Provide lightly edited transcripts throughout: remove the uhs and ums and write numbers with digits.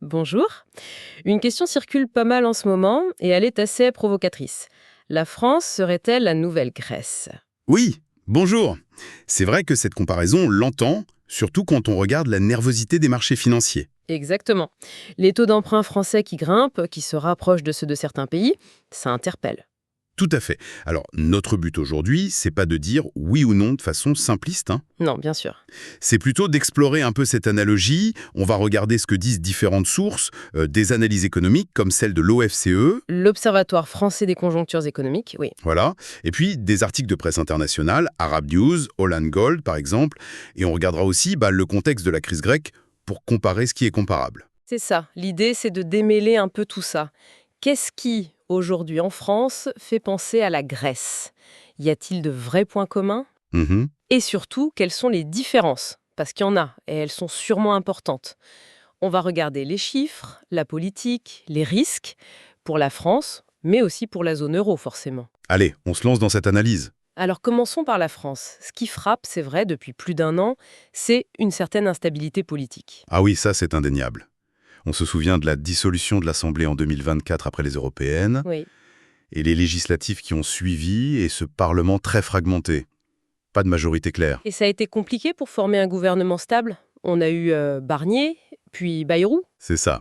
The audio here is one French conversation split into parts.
Bonjour. Une question circule pas mal en ce moment et elle est assez provocatrice. La France serait-elle la nouvelle Grèce? Oui, bonjour. C'est vrai que cette comparaison l'entend, surtout quand on regarde la nervosité des marchés financiers. Exactement. Les taux d'emprunt français qui grimpent, qui se rapprochent de ceux de certains pays, ça interpelle. Tout à fait. Alors, notre but aujourd'hui, c'est pas de dire oui ou non de façon simpliste, hein. Non, bien sûr. C'est plutôt d'explorer un peu cette analogie. On va regarder ce que disent différentes sources, des analyses économiques comme celle de l'OFCE, L'Observatoire français des conjonctures économiques, oui. voilà, et puis des articles de presse internationale, Arab News, Holland Gold par exemple, et on regardera aussi le contexte de la crise grecque pour comparer ce qui est comparable. C'est ça. L'idée, c'est de démêler un peu tout ça. Qu'est-ce qui, aujourd'hui en France, fait penser à la Grèce? Y a-t-il de vrais points communs? Mhm. Et surtout, quelles sont les différences? Parce qu'il y en a, et elles sont sûrement importantes. On va regarder les chiffres, la politique, les risques, pour la France, mais aussi pour la zone euro, forcément. Allez, on se lance dans cette analyse. Alors commençons par la France. Ce qui frappe, c'est vrai, depuis plus d'un an, c'est une certaine instabilité politique. Ah oui, ça c'est indéniable. On se souvient de la dissolution de l'Assemblée en 2024 après les européennes, Oui. et les législatives qui ont suivi, et ce Parlement très fragmenté. Pas de majorité claire. Et ça a été compliqué pour former un gouvernement stable. On a eu Barnier, puis Bayrou. C'est ça.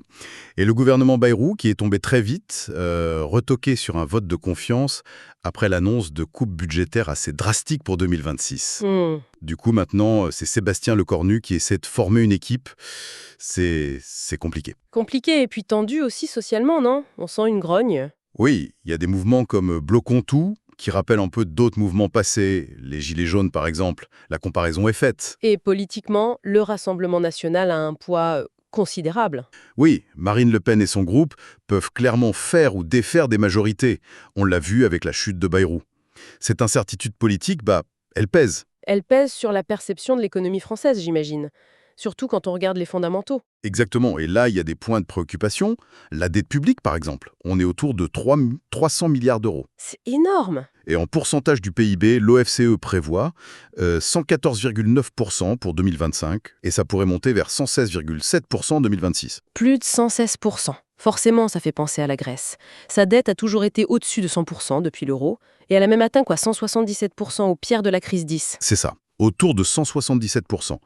Et le gouvernement Bayrou, qui est tombé très vite, retoqué sur un vote de confiance après l'annonce de coupes budgétaires assez drastiques pour 2026. Hmm. Du coup, maintenant, c'est Sébastien Lecornu qui essaie de former une équipe. C'est compliqué. Compliqué et puis tendu aussi socialement, non? On sent une grogne. Oui, il y a des mouvements comme Bloquons tout, qui rappellent un peu d'autres mouvements passés. Les Gilets jaunes, par exemple. La comparaison est faite. Et politiquement, le Rassemblement national a un poids considérable. Oui, Marine Le Pen et son groupe peuvent clairement faire ou défaire des majorités. On l'a vu avec la chute de Bayrou. Cette incertitude politique, elle pèse. Elle pèse sur la perception de l'économie française, j'imagine. Surtout quand on regarde les fondamentaux. Exactement. Et là, il y a des points de préoccupation. La dette publique, par exemple. On est autour de 300 milliards d'euros. C'est énorme! Et en pourcentage du PIB, l'OFCE prévoit 114,9% pour 2025, et ça pourrait monter vers 116,7% en 2026. Plus de 116%. Forcément, ça fait penser à la Grèce. Sa dette a toujours été au-dessus de 100% depuis l'euro, et elle a même atteint 177% au pire de la crise 10. C'est ça, autour de 177%.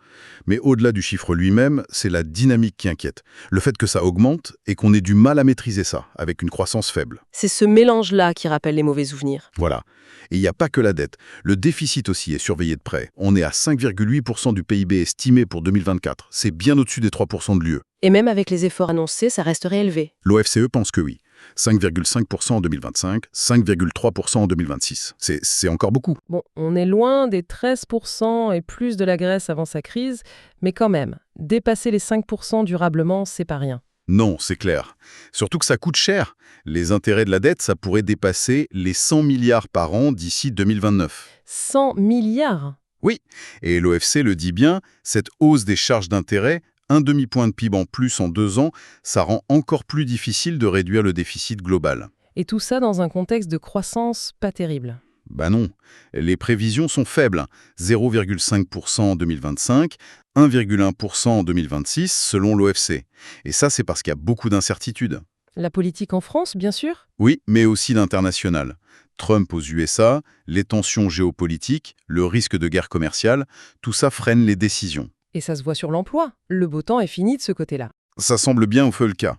Mais au-delà du chiffre lui-même, c'est la dynamique qui inquiète. Le fait que ça augmente et qu'on ait du mal à maîtriser ça, avec une croissance faible. C'est ce mélange-là qui rappelle les mauvais souvenirs. Voilà. Et il n'y a pas que la dette. Le déficit aussi est surveillé de près. On est à 5,8% du PIB estimé pour 2024. C'est bien au-dessus des 3% de l'UE. Et même avec les efforts annoncés, ça resterait élevé. L'OFCE pense que oui. 5,5% en 2025, 5,3% en 2026. C'est encore beaucoup. Bon, on est loin des 13% et plus de la Grèce avant sa crise, mais quand même, dépasser les 5% durablement, c'est pas rien. Non, c'est clair. Surtout que ça coûte cher. Les intérêts de la dette, ça pourrait dépasser les 100 milliards par an d'ici 2029. 100 milliards! Oui, et l'OFC le dit bien, cette hausse des charges d'intérêt, un demi-point de PIB en plus en 2 ans, ça rend encore plus difficile de réduire le déficit global. Et tout ça dans un contexte de croissance pas terrible. Bah non, les prévisions sont faibles. 0,5% en 2025, 1,1% en 2026 selon l'OFC. Et ça, c'est parce qu'il y a beaucoup d'incertitudes. La politique en France, bien sûr. Oui, mais aussi l'international. Trump aux USA, les tensions géopolitiques, le risque de guerre commerciale, tout ça freine les décisions. Et ça se voit sur l'emploi. Le beau temps est fini de ce côté-là. Ça semble bien au feu le cas.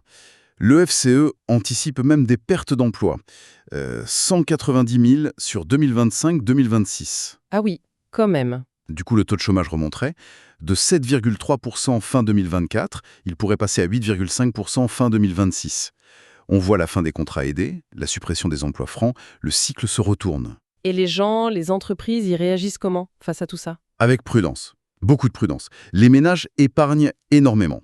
Le FCE anticipe même des pertes d'emplois. 190 000 sur 2025-2026. Ah oui, quand même. Du coup, le taux de chômage remonterait. De 7,3% fin 2024, il pourrait passer à 8,5% fin 2026. On voit la fin des contrats aidés, la suppression des emplois francs, le cycle se retourne. Et les gens, les entreprises, y réagissent comment face à tout ça? Avec prudence. Beaucoup de prudence. Les ménages épargnent énormément.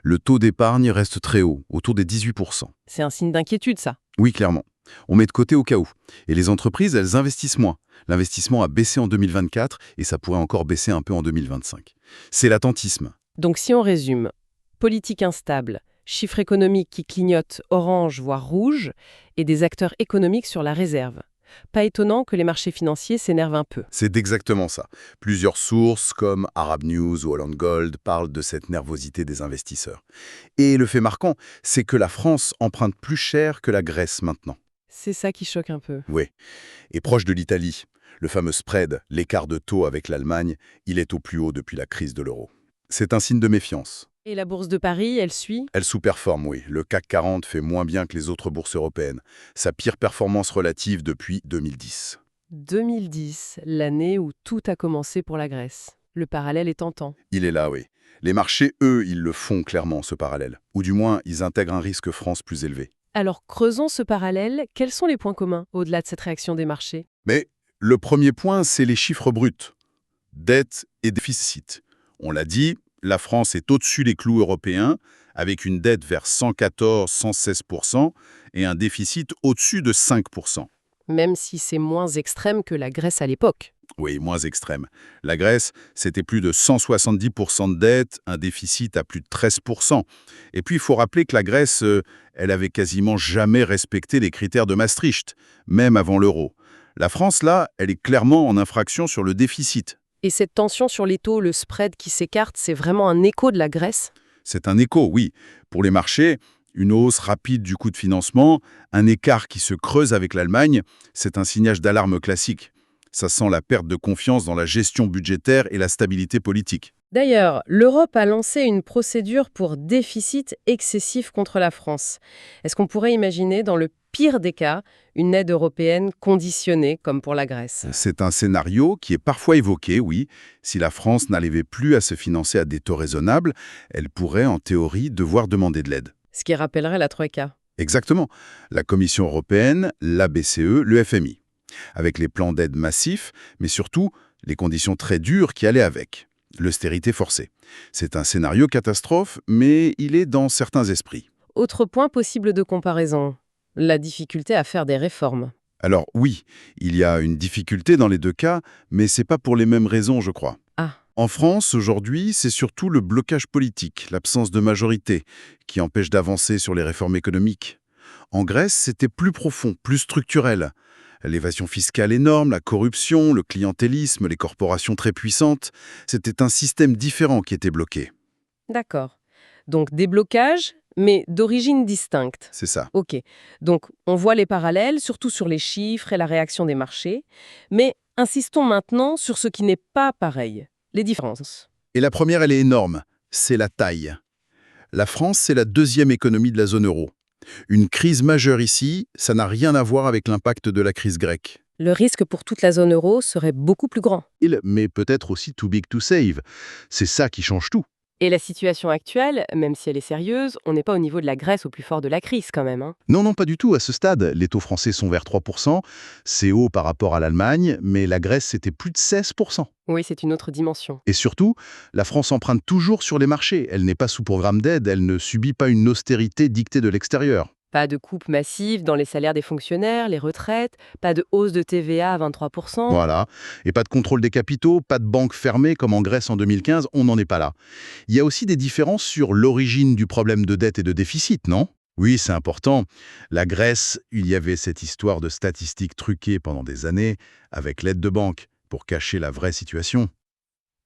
Le taux d'épargne reste très haut, autour des 18%. C'est un signe d'inquiétude, ça. Oui, clairement. On met de côté au cas où. Et les entreprises, elles investissent moins. L'investissement a baissé en 2024 et ça pourrait encore baisser un peu en 2025. C'est l'attentisme. Donc si on résume, politique instable, chiffres économiques qui clignotent orange voire rouge, et des acteurs économiques sur la réserve. Pas étonnant que les marchés financiers s'énervent un peu. C'est exactement ça. Plusieurs sources, comme Arab News ou Holland Gold, parlent de cette nervosité des investisseurs. Et le fait marquant, c'est que la France emprunte plus cher que la Grèce maintenant. C'est ça qui choque un peu. Oui. Et proche de l'Italie, le fameux spread, l'écart de taux avec l'Allemagne, il est au plus haut depuis la crise de l'euro. C'est un signe de méfiance. Et la bourse de Paris, elle suit? Elle sous-performe, oui. Le CAC 40 fait moins bien que les autres bourses européennes. Sa pire performance relative depuis 2010. 2010, l'année où tout a commencé pour la Grèce. Le parallèle est tentant. Il est là, oui. Les marchés, eux, ils le font clairement, ce parallèle. Ou du moins, ils intègrent un risque France plus élevé. Alors, creusons ce parallèle, quels sont les points communs au-delà de cette réaction des marchés? Mais le premier point, c'est les chiffres bruts. Dette et déficit. On l'a dit, la France est au-dessus des clous européens, avec une dette vers 114-116% et un déficit au-dessus de 5%. Même si c'est moins extrême que la Grèce à l'époque. Oui, moins extrême. La Grèce, c'était plus de 170% de dette, un déficit à plus de 13%. Et puis, il faut rappeler que la Grèce, elle avait quasiment jamais respecté les critères de Maastricht, même avant l'euro. La France, là, elle est clairement en infraction sur le déficit. Et cette tension sur les taux, le spread qui s'écarte, c'est vraiment un écho de la Grèce? C'est un écho, oui. Pour les marchés, une hausse rapide du coût de financement, un écart qui se creuse avec l'Allemagne, c'est un signal d'alarme classique. Ça sent la perte de confiance dans la gestion budgétaire et la stabilité politique. D'ailleurs, l'Europe a lancé une procédure pour déficit excessif contre la France. Est-ce qu'on pourrait imaginer, dans le pire des cas, une aide européenne conditionnée, comme pour la Grèce? C'est un scénario qui est parfois évoqué, oui. Si la France n'arrivait plus à se financer à des taux raisonnables, elle pourrait, en théorie, devoir demander de l'aide. Ce qui rappellerait la Troïka. Exactement. La Commission européenne, la BCE, le FMI. Avec les plans d'aide massifs, mais surtout les conditions très dures qui allaient avec. L'austérité forcée. C'est un scénario catastrophe, mais il est dans certains esprits. Autre point possible de comparaison, la difficulté à faire des réformes. Alors oui, il y a une difficulté dans les deux cas, mais c'est pas pour les mêmes raisons, je crois. Ah, En France, aujourd'hui, c'est surtout le blocage politique, l'absence de majorité, qui empêche d'avancer sur les réformes économiques. En Grèce, c'était plus profond, plus structurel. L'évasion fiscale énorme, la corruption, le clientélisme, les corporations très puissantes, c'était un système différent qui était bloqué. d'accord. Donc des blocages, mais d'origine distincte. C'est ça. Ok, donc on voit les parallèles, surtout sur les chiffres et la réaction des marchés, mais insistons maintenant sur ce qui n'est pas pareil, les différences. Et la première, elle est énorme, c'est la taille. La France, c'est la deuxième économie de la zone euro. Une crise majeure ici, ça n'a rien à voir avec l'impact de la crise grecque. Le risque pour toute la zone euro serait beaucoup plus grand. Mais peut-être aussi too big to save. C'est ça qui change tout. Et la situation actuelle, même si elle est sérieuse, on n'est pas au niveau de la Grèce au plus fort de la crise quand même, hein. Non, non, pas du tout. À ce stade, les taux français sont vers 3%. C'est haut par rapport à l'Allemagne, mais la Grèce, c'était plus de 16%. Oui, c'est une autre dimension. Et surtout, la France emprunte toujours sur les marchés. Elle n'est pas sous programme d'aide, elle ne subit pas une austérité dictée de l'extérieur. Pas de coupe massive dans les salaires des fonctionnaires, les retraites, pas de hausse de TVA à 23%. Voilà. Et pas de contrôle des capitaux, pas de banque fermée comme en Grèce en 2015, on n'en est pas là. Il y a aussi des différences sur l'origine du problème de dette et de déficit, non ? Oui, c'est important. La Grèce, il y avait cette histoire de statistiques truquées pendant des années, avec l'aide de banque, pour cacher la vraie situation.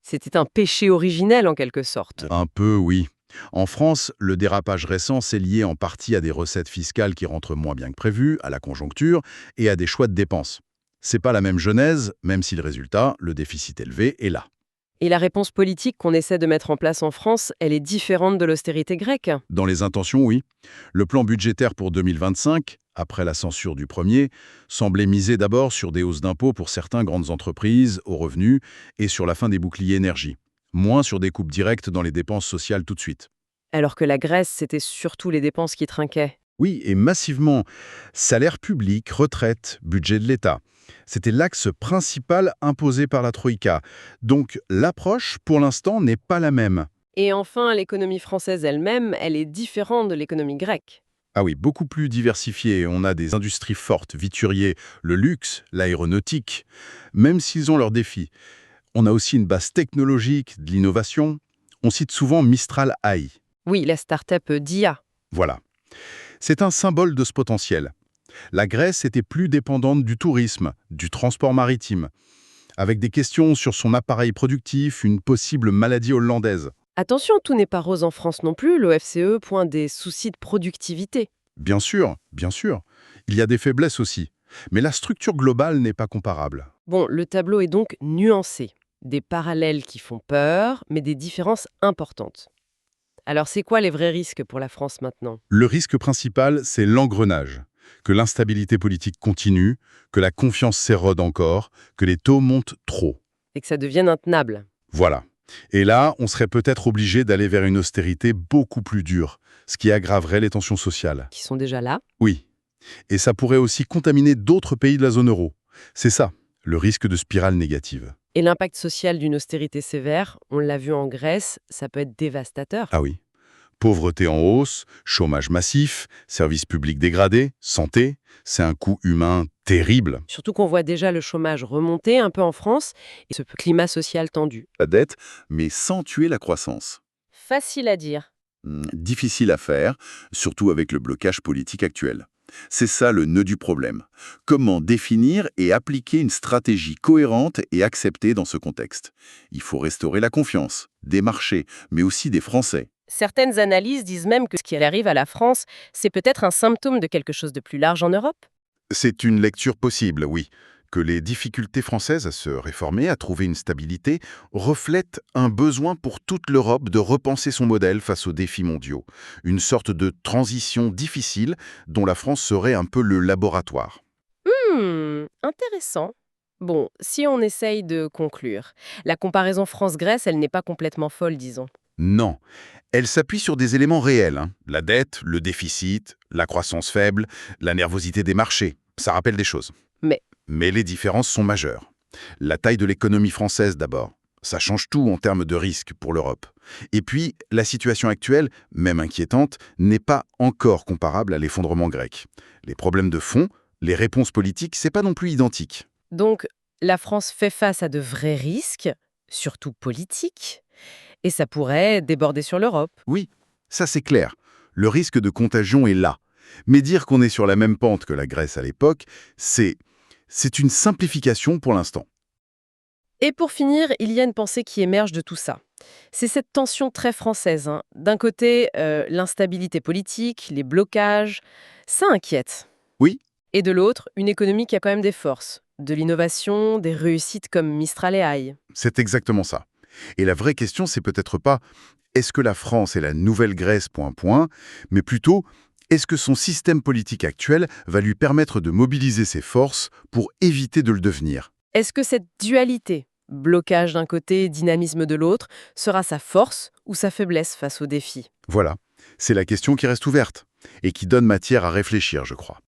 C'était un péché originel en quelque sorte. Un peu, oui. En France, le dérapage récent s'est lié en partie à des recettes fiscales qui rentrent moins bien que prévu, à la conjoncture et à des choix de dépenses. C'est pas la même genèse, même si le résultat, le déficit élevé, est là. Et la réponse politique qu'on essaie de mettre en place en France, elle est différente de l'austérité grecque. Dans les intentions, oui. Le plan budgétaire pour 2025, après la censure du premier, semblait miser d'abord sur des hausses d'impôts pour certaines grandes entreprises, aux revenus, et sur la fin des boucliers énergie. Moins sur des coupes directes dans les dépenses sociales tout de suite. Alors que la Grèce, c'était surtout les dépenses qui trinquaient. Oui, et massivement. Salaire public, retraite, budget de l'État. C'était l'axe principal imposé par la Troïka. Donc l'approche, pour l'instant, n'est pas la même. Et enfin, l'économie française elle-même, elle est différente de l'économie grecque. Ah oui, beaucoup plus diversifiée. On a des industries fortes, vituriers, le luxe, l'aéronautique, même s'ils ont leurs défis. On a aussi une base technologique, de l'innovation. On cite souvent Mistral AI. Oui, la start-up d'IA. Voilà. C'est un symbole de ce potentiel. La Grèce était plus dépendante du tourisme, du transport maritime, avec des questions sur son appareil productif, une possible maladie hollandaise. Attention, tout n'est pas rose en France non plus. L'OFCE pointe des soucis de productivité. Bien sûr, il y a des faiblesses aussi. Mais la structure globale n'est pas comparable. Bon, le tableau est donc nuancé. Des parallèles qui font peur, mais des différences importantes. Alors c'est quoi les vrais risques pour la France maintenant? Le risque principal, c'est l'engrenage. Que l'instabilité politique continue, que la confiance s'érode encore, que les taux montent trop. Et que ça devienne intenable. Voilà. Et là, on serait peut-être obligé d'aller vers une austérité beaucoup plus dure, ce qui aggraverait les tensions sociales. Qui sont déjà là. Oui. Et ça pourrait aussi contaminer d'autres pays de la zone euro. C'est ça, le risque de spirale négative. Et l'impact social d'une austérité sévère, on l'a vu en Grèce, ça peut être dévastateur. Ah oui. Pauvreté en hausse, chômage massif, services publics dégradés, santé, c'est un coût humain terrible. Surtout qu'on voit déjà le chômage remonter un peu en France et ce climat social tendu. La dette, mais sans tuer la croissance. Facile à dire. Difficile à faire, surtout avec le blocage politique actuel. C'est ça le nœud du problème. Comment définir et appliquer une stratégie cohérente et acceptée dans ce contexte? Il faut restaurer la confiance, des marchés, mais aussi des Français. Certaines analyses disent même que ce qui arrive à la France, c'est peut-être un symptôme de quelque chose de plus large en Europe. C'est une lecture possible, oui. Que les difficultés françaises à se réformer, à trouver une stabilité, reflètent un besoin pour toute l'Europe de repenser son modèle face aux défis mondiaux. Une sorte de transition difficile dont la France serait un peu le laboratoire. Intéressant. Bon, si on essaye de conclure, la comparaison France-Grèce, elle n'est pas complètement folle, disons. Non. Elle s'appuie sur des éléments réels. La dette, le déficit, la croissance faible, la nervosité des marchés. Ça rappelle des choses. Mais Mais les différences sont majeures. La taille de l'économie française d'abord. Ça change tout en termes de risque pour l'Europe. Et puis, la situation actuelle, même inquiétante, n'est pas encore comparable à l'effondrement grec. Les problèmes de fond, les réponses politiques, c'est pas non plus identique. donc, la France fait face à de vrais risques, surtout politiques, et ça pourrait déborder sur l'Europe. Oui, ça c'est clair. Le risque de contagion est là. Mais dire qu'on est sur la même pente que la Grèce à l'époque, c'est une simplification pour l'instant. Et pour finir, il y a une pensée qui émerge de tout ça. C'est cette tension très française, hein. D'un côté, l'instabilité politique, les blocages, ça inquiète. Oui, Et de l'autre, une économie qui a quand même des forces, de l'innovation, des réussites comme Mistral AI. c'est exactement ça. Et la vraie question, c'est peut-être pas est-ce que la France est la nouvelle Grèce, mais plutôt est-ce que son système politique actuel va lui permettre de mobiliser ses forces pour éviter de le devenir? Est-ce que cette dualité, blocage d'un côté, dynamisme de l'autre, sera sa force ou sa faiblesse face aux défis? Voilà, c'est la question qui reste ouverte et qui donne matière à réfléchir, je crois.